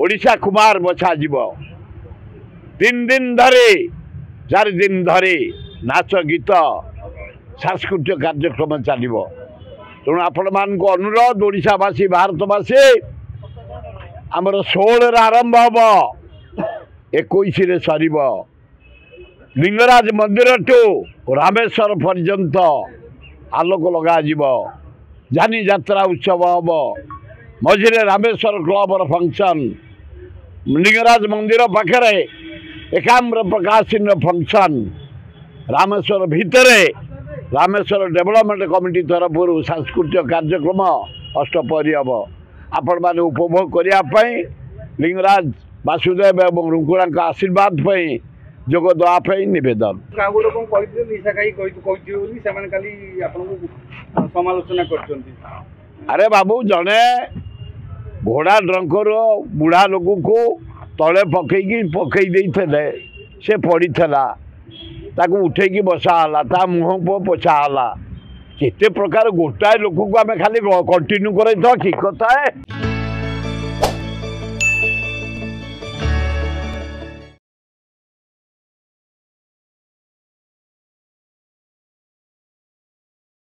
ओडिशा कुमार बछा जीव 3 दिन धरी 4 दिन धरी नाच गीत सांस्कृतिक कार्यक्रम चलो तेणु आपण मान अनुरोध ओडिशावासी भारतवासी आमर 16 आरंभ हम 21 सर लिंगराज मंदिर टू रामेश्वर पर्यंत आलोक लगा जानी यात्रा उत्सव हम मझे रामेश्वर क्लबर फंक्शन लिंगराज मंदिर पाखे एकाम्र प्रकाशन फंक्शन रामेश्वर भितरे रामेश्वर डेवलपमेंट कमिटी तरफ सांस्कृतिक कार्यक्रम अष्टपहरी हम आपण मैंने उपभोग करने लिंगराज वासुदेव एवं रुकुणा आशीर्वाद जोग देवाई नवेदन समालोचना कर अरे बाबू जड़े घोड़ा ड्रंकर बुढ़ा लोक को तले पकई से पड़ा ताकू उठेकी बसाला ता मुह पो पोछाला केते प्रकार गोटाए लोक को आम खाली कंटिन्यू कर ठीक कथा है।